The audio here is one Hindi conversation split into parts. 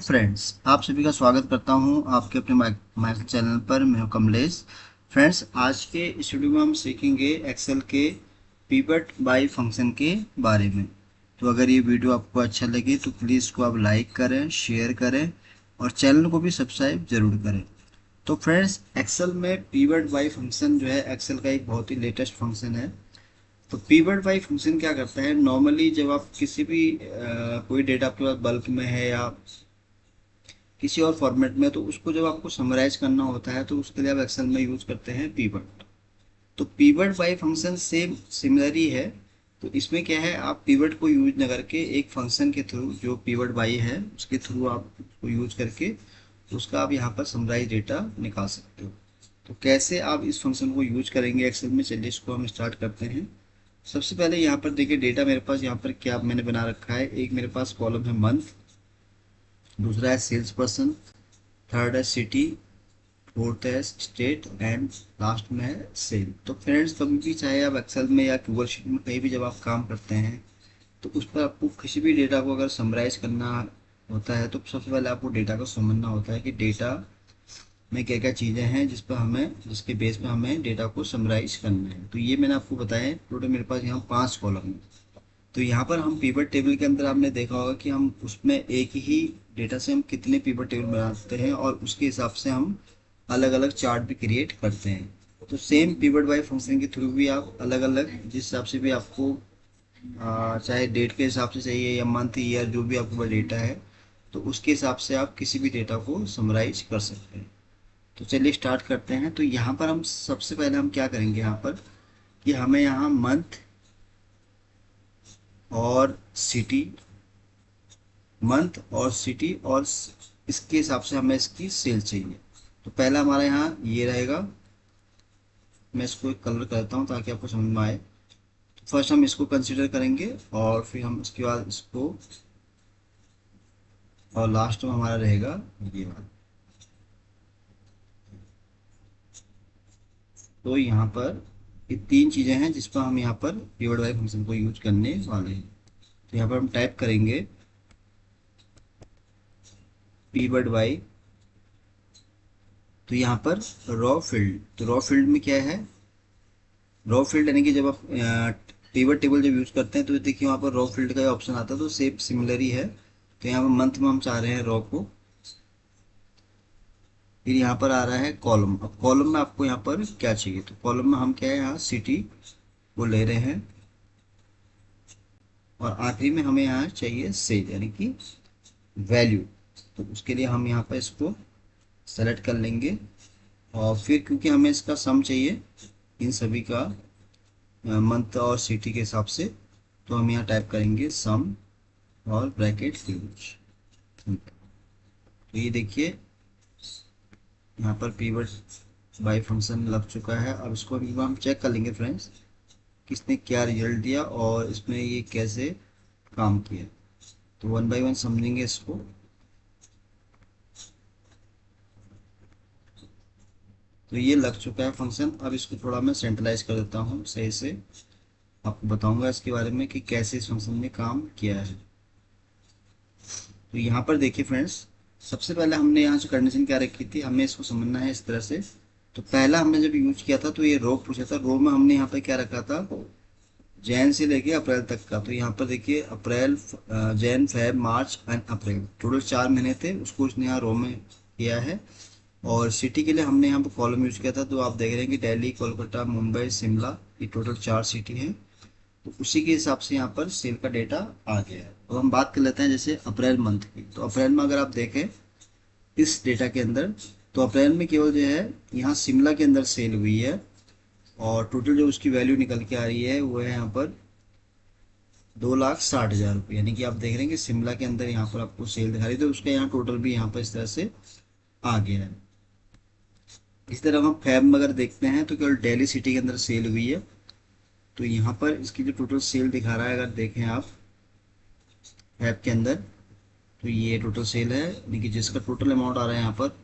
फ्रेंड्स, आप सभी का स्वागत करता हूं आपके अपने माइक चैनल पर। मैं हूं कमलेश। फ्रेंड्स, आज के इस वीडियो में हम सीखेंगे एक्सेल के पिवट बाय फंक्शन के बारे में। तो अगर ये वीडियो आपको अच्छा लगे तो प्लीज़ इसको आप लाइक करें, शेयर करें और चैनल को भी सब्सक्राइब जरूर करें। तो फ्रेंड्स, एक्सेल में पिवट बाय फंक्शन जो है एक्सेल का एक बहुत ही लेटेस्ट फंक्शन है। तो पिवट बाय फंक्शन क्या करता है, नॉर्मली जब आप किसी भी कोई डेटा आपके पास बल्क में है या किसी और फॉर्मेट में, तो उसको जब आपको समराइज करना होता है तो उसके लिए आप एक्सेल में यूज करते हैं पिवट। तो pivot by function same similar ही है। तो इसमें क्या है, आप पिवट को यूज न करके एक फंक्शन के थ्रू, जो पिवट बाय है उसके थ्रू आप उसको यूज करके उसका आप यहाँ पर समराइज डेटा निकाल सकते हो। तो कैसे आप इस फंक्शन को यूज करेंगे एक्सेल में, चलिए इसको हम स्टार्ट करते हैं। सबसे पहले यहाँ पर देखिए डेटा मेरे पास यहाँ पर क्या मैंने बना रखा है। एक मेरे पास कॉलम है मंथ, दूसरा है सेल्स पर्सन, थर्ड है सिटी, फोर्थ है स्टेट एंड लास्ट में है सेल। तो फ्रेंड्स, कभी भी चाहे आप एक्सेल में या गूगल शीट में कहीं भी जब आप काम करते हैं तो उस पर आपको किसी भी डेटा को अगर समराइज करना होता है तो सबसे पहले आपको डेटा को समझना होता है कि डेटा में क्या क्या चीज़ें हैं जिस पर हमें, जिसके बेस पे हमें डेटा को समराइज करना है। तो ये मैंने आपको बताया है। टोटल मेरे पास यहाँ 5 कॉलम है। तो यहाँ पर हम पिवट टेबल के अंदर आपने देखा होगा कि हम उसमें एक ही डेटा से हम कितने पिवट टेबल बनाते हैं और उसके हिसाब से हम अलग अलग चार्ट भी क्रिएट करते हैं। तो सेम पिवट बाय फंक्शन के थ्रू भी आप अलग अलग, जिस हिसाब से भी आपको चाहे डेट के हिसाब से चाहिए या मंथ ईयर जो भी आपके पास डेटा है, तो उसके हिसाब से आप किसी भी डेटा को समराइज कर सकते हैं। तो चलिए स्टार्ट करते हैं। तो यहाँ पर हम सबसे पहले हम क्या करेंगे यहाँ पर कि हमें यहाँ मंथ और सिटी, मंथ और सिटी और इसके हिसाब से हमें इसकी सेल चाहिए। तो पहला हमारा यहाँ ये रहेगा। मैं इसको एक कलर करता हूँ ताकि आपको समझ में आए। तो फर्स्ट हम इसको कंसिडर करेंगे और फिर हम इसके बाद इसको, और लास्ट में हमारा रहेगा ये वाला। तो यहाँ पर ये तीन चीज़ें हैं जिस पर हम यहाँ पर पिवट बाय फंक्शन को यूज करने वाले हैं। तो यहाँ पर हम टाइप करेंगे पिवट बाय। तो यहाँ पर रॉ फील्ड, तो रॉ फील्ड में क्या है, रॉ फील्ड यानी कि जब आप पिवट टेबल जब यूज करते हैं तो देखिए वहाँ पर रॉ फील्ड का ऑप्शन आता है। तो सेम सिमिलर ही है। तो यहाँ पर मंथ में हम चाह रहे हैं रॉ को। फिर यहाँ पर आ रहा है कॉलम। अब कॉलम में आपको यहाँ पर क्या चाहिए, तो कॉलम में हम क्या है, यहाँ सिटी वो ले रहे हैं और आखिरी में हमें यहाँ चाहिए सेल यानी कि वैल्यू। तो उसके लिए हम यहाँ पर इसको सेलेक्ट कर लेंगे और फिर क्योंकि हमें इसका सम चाहिए इन सभी का, मंथ और सिटी के हिसाब से, तो हम यहाँ टाइप करेंगे सम और ब्रैकेट क्लोज। तो ये देखिए यहाँ पर पिवट बाय फंक्शन लग चुका है। अब इसको एक बार हम चेक कर लेंगे फ्रेंड्स, किसने क्या रिजल्ट दिया और इसमें ये कैसे काम किया। तो वन बाय वन समझेंगे इसको। तो ये लग चुका है फंक्शन। अब इसको थोड़ा मैं सेंट्रलाइज कर देता हूँ सही से, आपको बताऊंगा इसके बारे में कि कैसे इस फंक्शन ने काम किया है। तो यहाँ पर देखिए फ्रेंड्स, सबसे पहले हमने यहाँ से कंडीशन क्या रखी थी, हमें इसको समझना है इस तरह से। तो पहला हमने जब यूज किया था तो ये रो पूछा था। रो में हमने यहाँ पर क्या रखा था, जैन से लेके अप्रैल तक का। तो यहाँ पर देखिए April, Jan, Feb, March and April, total 4 महीने थे, उसको उसने यहाँ रो में किया है। और सिटी के लिए हमने यहाँ पर कॉलम यूज किया था। तो आप देख रहे हैं कि दिल्ली, कोलकाता, मुंबई, शिमला, ये टोटल 4 सिटी हैं। तो उसी के हिसाब से यहाँ पर सेल का डेटा आ गया है। तो हम बात कर लेते हैं जैसे अप्रैल मंथ की। तो अप्रैल में अगर आप देखें इस डेटा के अंदर, तो अप्रैल में केवल जो है यहाँ शिमला के अंदर सेल हुई है और टोटल जो उसकी वैल्यू निकल के आ रही है वो है यहाँ पर 2,60,000 रुपये। यानी कि आप देख रहे हैं कि शिमला के अंदर यहाँ पर आपको सेल दिखा रही है, तो उसका यहाँ टोटल भी यहाँ पर इस तरह से आ गया है। इस तरह हम फैब में अगर देखते हैं तो केवल दिल्ली सिटी के अंदर सेल हुई है। तो यहाँ पर इसकी जो टोटल सेल दिखा रहा है, अगर देखें आप ऐप के अंदर, तो ये टोटल सेल है यानी कि जिसका टोटल अमाउंट आ रहा है यहाँ पर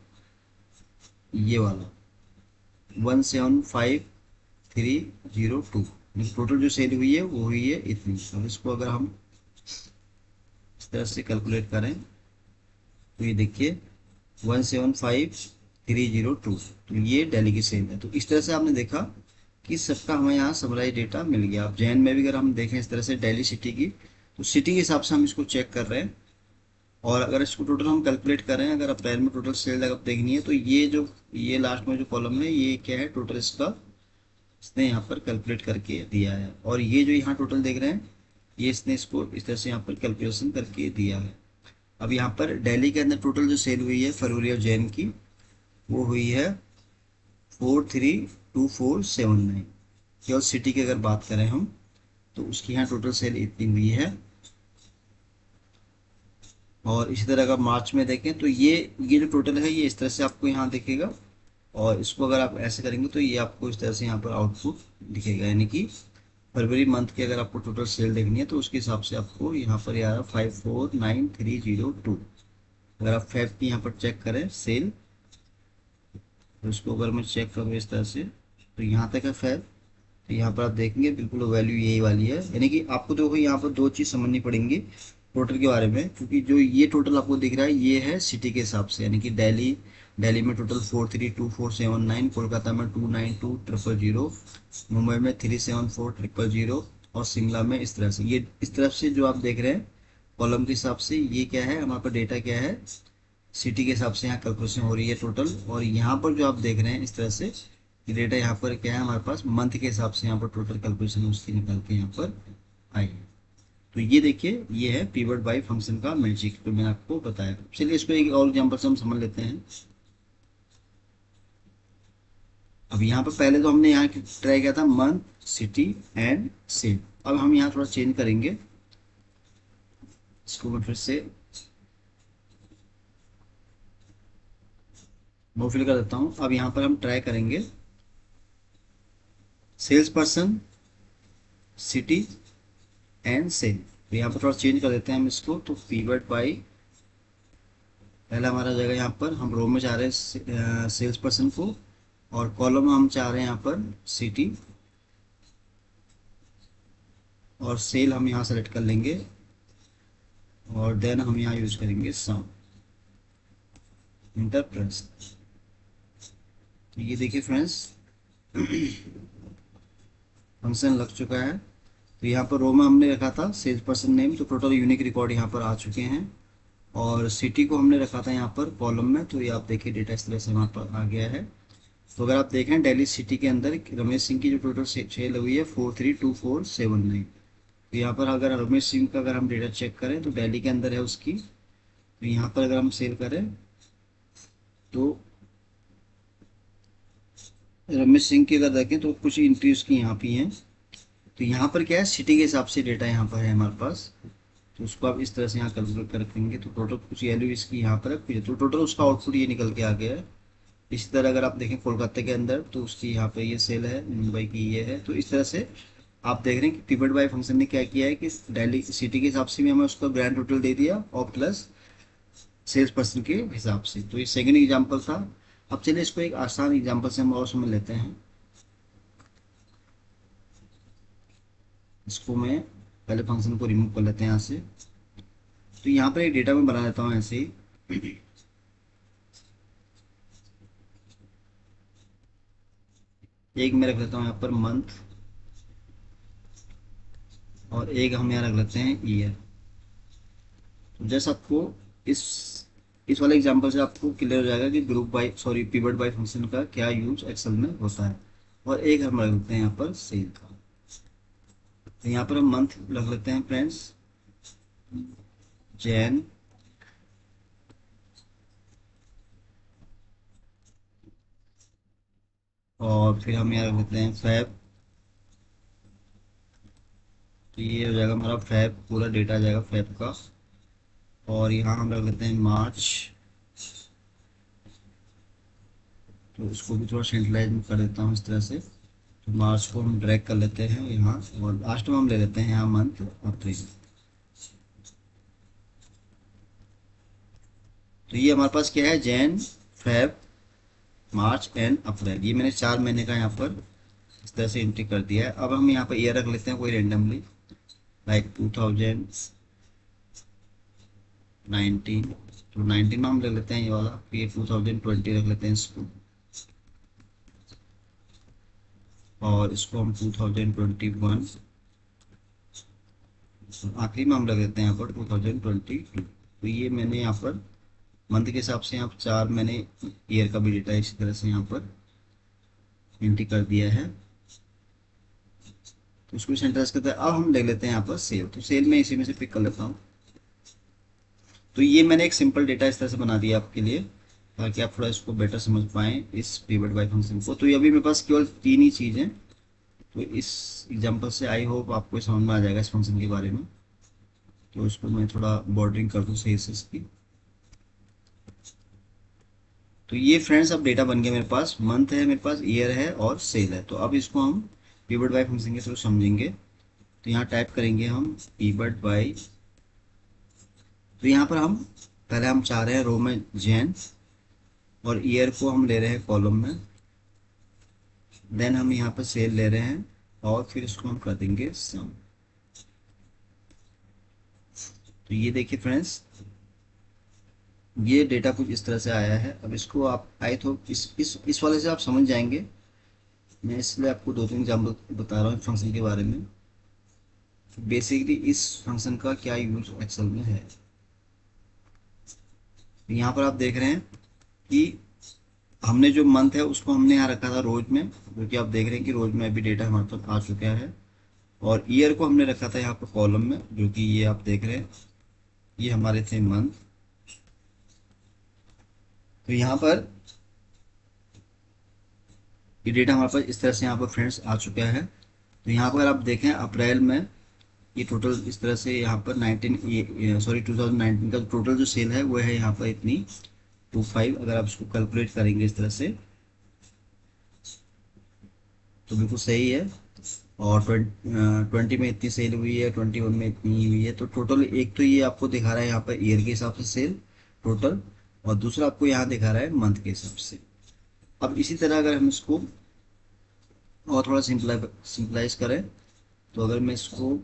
ये वाला 175,302। टोटल जो सेल हुई है वो हुई है इतनी। अब इसको अगर हम इस तरह से कैलकुलेट करें तो ये देखिए 175,302, तो ये दिल्ली की सेल है। तो इस तरह से आपने देखा कि सबका हमें यहाँ समराइज डेटा मिल गया। अब जैन में भी अगर हम देखें इस तरह से दिल्ली सिटी की, तो सिटी के हिसाब से हम इसको चेक कर रहे हैं। और अगर इसको टोटल हम कैलकुलेट करें, अगर अप्रैल में टोटल सेल अगर देखनी है, तो ये लास्ट में जो कॉलम है ये क्या है, टोटल इसका इसने यहाँ पर कैलकुलेट करके दिया है। और ये जो यहाँ टोटल देख रहे हैं, ये इसने इसको इस तरह से यहाँ पर कैलकुलेशन करके दिया है। अब यहाँ पर दिल्ली के अंदर टोटल जो सेल हुई है फरवरी और जैन की, वो हुई है 432479। केवल सिटी की अगर बात करें हम, तो उसकी यहाँ टोटल सेल इतनी हुई है। और इसी तरह अगर मार्च में देखें, तो ये जो टोटल है ये इस तरह से आपको यहाँ दिखेगा। और इसको अगर आप ऐसे करेंगे तो ये आपको इस तरह से यहाँ पर आउटपुट दिखेगा, यानी कि फरवरी मंथ की अगर आपको टोटल सेल देखनी है, तो उसके हिसाब से आपको यहाँ पर यार 549302। अगर आप फेब की यहाँ पर चेक करें सेल, तो इसको अगर मैं चेक करूँ इस तरह से, तो यहाँ तक है फेब। तो यहाँ पर आप देखेंगे बिल्कुल वैल्यू यही वाली है। यानी कि आपको देखो यहाँ पर दो चीज़ समझनी पड़ेंगी टोटल के बारे में, क्योंकि जो ये टोटल आपको दिख रहा है ये है सिटी के हिसाब से, यानी कि दिल्ली में टोटल 432479, कोलकाता में 292000, मुंबई में 374000, और शिमला में इस तरह से। ये इस तरफ से जो आप देख रहे हैं कॉलम के हिसाब से, ये क्या है हमारे पास डेटा क्या है, सिटी के हिसाब से यहाँ कैलकुलेशन हो रही है टोटल। और यहाँ पर जो आप देख रहे हैं इस तरह से डेटा, यहाँ पर क्या है हमारे पास मंथ के हिसाब से यहाँ पर टोटल कैलकुलेशन उसकी निकल के यहाँ पर आई है। तो ये देखिए ये है पिवट बाय फंक्शन का मैजिक जो मैंने आपको बताया। चलिए इसको एक और एग्जांपल से हम समझ लेते हैं। अब यहाँ पर पहले तो हमने यहाँ ट्राई किया था मंथ, सिटी एंड सेल। अब हम यहाँ थोड़ा चेंज करेंगे, इसको मैं फिर से नो फिल कर देता हूँ। अब यहाँ पर हम ट्राई करेंगे sales person, city and sale. तो यहाँ पर थोड़ा चेंज कर देते हैं हम इसको। तो पीवट बाई, पहला हमारा जगह यहाँ पर हम रो में चाह रहे हैं सेल्स पर्सन को, और कॉलम में हम चाह रहे हैं यहाँ पर सिटी, और सेल हम यहाँ सेलेक्ट कर लेंगे, और देन हम यहाँ यूज करेंगे सम, इंटर प्रेस। तो ये देखिए फ्रेंड्स फंक्शन लग चुका है। तो यहाँ पर रो में हमने रखा था सेल्स पर्सन नेम, तो टोटल यूनिक रिकॉर्ड यहाँ पर आ चुके हैं। और सिटी को हमने रखा था यहाँ पर कॉलम में, तो ये आप देखिए डेटा इस तरह से वहाँ पर आ गया है। तो अगर आप देखें दिल्ली सिटी के अंदर रमेश सिंह की जो टोटल सेल हुई है 432479। तो यहाँ पर अगर रमेश सिंह का अगर हम डेटा चेक करें, तो दिल्ली के अंदर है उसकी। तो यहाँ पर अगर हम सेल करें, तो रमेश सिंह की अगर देखें तो कुछ एंट्री उसकी यहाँ पे हैं। तो यहाँ पर क्या है, सिटी के हिसाब से डेटा यहाँ पर है हमारे पास। तो उसको आप इस तरह से यहाँ कैलकुलेट कर रखेंगे, तो टोटल कुछ वैल्यू इसकी यहाँ पर है, तो टोटल उसका आउटपुट ये निकल के आ गया है। इसी तरह अगर आप देखें कोलकाता के अंदर, तो उसकी यहाँ पे ये सेल है, मुंबई की ये है। तो इस तरह से आप देख रहे हैं कि पिवट बाय फंक्शन ने क्या किया है कि दिल्ली सिटी के हिसाब से भी हमें उसका ग्रैंड टोटल दे दिया, और प्लस सेल्स पर्सन के हिसाब से। तो ये सेकंड एग्जांपल था। अब चलिए इसको एक आसान एग्जांपल से हम और समझ लेते हैं। इसको मैं पहले फंक्शन को रिमूव कर लेते हैं यहाँ से। तो यहाँ पर एक डेटा मैं बना लेता हूँ ऐसे ही। एक मैं रख लेता हूँ यहाँ पर मंथ, और एक हम यहाँ रख लेते हैं ईयर। तो जैसे आपको इस इस वाले एग्जांपल से आपको क्लियर हो जाएगा कि group by pivot by function का क्या यूज एक्सेल में होता है। और एक हम रख लेते हैं यहाँ पर सेल का। तो यहाँ पर हम मंथ रख लेते हैं फ्रेंड्स, जैन, और फिर हम यहाँ रख लेते हैं फैब। तो ये हो जाएगा हमारा फैब, पूरा डेटा आ जाएगा फैब का। और यहाँ हम रख लेते हैं मार्च। तो इसको भी थोड़ा सेंट्रलाइज कर देता हूँ इस तरह से। तो मार्च को हम ड्रैग कर लेते हैं यहाँ, और लास्ट में हम ले लेते हैं यहाँ मंथ अप्रैल। तो ये हमारे पास क्या है, जैन, फेब, मार्च एंड अप्रैल। ये मैंने 4 महीने का यहाँ पर इस तरह से एंट्री कर दिया है। अब हम यहाँ पर ईयर रख लेते हैं कोई रेंडमली, लाइक 2019। तो 19 में हम ले लेते हैं ये वाला, फिर 2020 रख लेते हैं इसको, और इसको हम 2021, आखिरी में हम रख देते हैं यहाँ पर 2022। तो ये मैंने यहाँ पर मंथ के हिसाब से यहाँ पर 4 मैंने ईयर का भी डेटा इसी तरह से यहाँ पर एंट्री कर दिया है। तो उसको सेंटर करते हैं। अब हम ले लेते हैं यहाँ पर सेल, तो सेल में इसी में से पिक कर लेता हूँ। तो ये मैंने एक सिंपल डेटा इस तरह से बना दिया आपके लिए, ताकि आप थोड़ा इसको बेटर समझ पाएँ इस पिवट बाय फंक्शन को। तो ये अभी मेरे पास केवल 3 ही चीज़ हैं। तो इस एग्जांपल से आई होप आपको समझ में आ जाएगा इस फंक्शन के बारे में। तो इसको मैं थोड़ा बॉर्डरिंग कर दूँ सही से इसकी। तो ये फ्रेंड्स अब डेटा बन गया मेरे पास, मंथ है मेरे पास, ईयर है और सेल है। तो अब इसको हम पिवट बाय फंक्शन के थ्रू समझेंगे। तो यहाँ टाइप करेंगे हम पिवट बाय, तो यहाँ पर हम पहले हम चाह रहे हैं रो में जैन, और ईयर को हम ले रहे हैं कॉलम में, देन हम यहाँ पर सेल ले रहे हैं, और फिर इसको हम कर देंगे सम। तो ये देखिए फ्रेंड्स, ये डेटा कुछ इस तरह से आया है। अब इसको आप आए तो इस वाले से आप समझ जाएंगे। मैं इसलिए आपको 2-3 एग्जाम्पल बता रहा हूँ फंक्शन के बारे में। बेसिकली इस फंक्शन का क्या यूज एक्सेल में है। यहाँ पर आप देख रहे हैं कि हमने जो मंथ है उसको हमने यहाँ रखा था रोज में, जो कि आप देख रहे हैं कि रोज में अभी डेटा हमारे पास आ चुका है। और ईयर को हमने रखा था यहाँ पर कॉलम में, जो कि ये आप देख रहे हैं ये हमारे थे मंथ। तो यहाँ पर ये डेटा हमारे पास इस तरह से यहाँ पर फ्रेंड्स आ चुका है। तो यहाँ पर आप देखें अप्रैल में ये टोटल इस तरह से यहाँ पर 2019 का टोटल जो सेल है वो है यहाँ पर इतनी 25। अगर आप इसको कैलकुलेट करेंगे इस तरह से तो बिल्कुल सही है। और 20 में इतनी सेल हुई है, 21 में इतनी हुई है। तो टोटल एक तो ये आपको दिखा रहा है यहाँ पर ईयर के हिसाब से सेल टोटल, और दूसरा आपको यहाँ दिखा रहा है मंथ के हिसाब से। अब इसी तरह अगर हम इसको और थोड़ा सिंपलाइज करें, तो अगर मैं इसको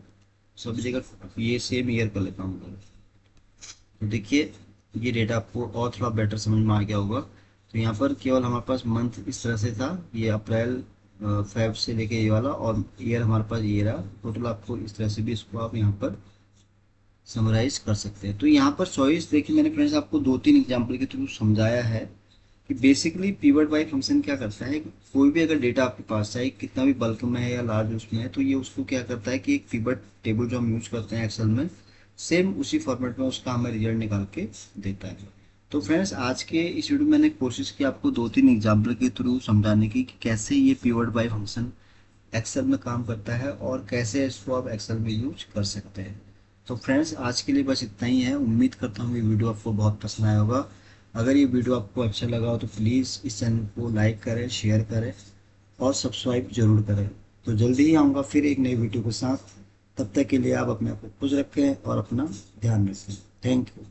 सभी जगह ये सेम ईयर कर लेता हूँ, तो देखिए ये डेटा आपको और थोड़ा बेटर समझ में आ गया होगा। तो यहाँ पर केवल हमारे पास मंथ इस तरह से था, ये अप्रैल फेब से लेके ये वाला, और ईयर हमारे पास ये रहा। टोटल आपको इस तरह से भी इसको आप यहाँ पर समराइज कर सकते हैं। तो यहाँ पर चॉइस देखिए मैंने फ्रेंड्स आपको 2-3 एग्जाम्पल के थ्रू समझाया है कि बेसिकली पिवट बाय फंक्शन क्या करता है। कोई भी अगर डेटा आपके पास चाहे कितना भी बल्क में है या लार्ज उसमें है, तो ये उसको क्या करता है कि एक पिवट टेबल जो हम यूज करते हैं एक्सेल में, सेम उसी फॉर्मेट में उसका हमें रिजल्ट निकाल के देता है। तो फ्रेंड्स आज के इस वीडियो में मैंने कोशिश की आपको 2-3 एग्जाम्पल के थ्रू समझाने की कि कैसे ये पिवट बाय फंक्शन एक्सेल में काम करता है और कैसे इसको आप एक्सेल में यूज कर सकते हैं। तो फ्रेंड्स आज के लिए बस इतना ही है। उम्मीद करता हूँ ये वीडियो आपको बहुत पसंद आया होगा। अगर ये वीडियो आपको अच्छा लगा हो तो प्लीज़ इस चैनल को लाइक करें, शेयर करें और सब्सक्राइब जरूर करें। तो जल्दी ही आऊँगा फिर एक नई वीडियो के साथ। तब तक के लिए आप अपने आप को खुश रखें और अपना ध्यान रखें। Thank you.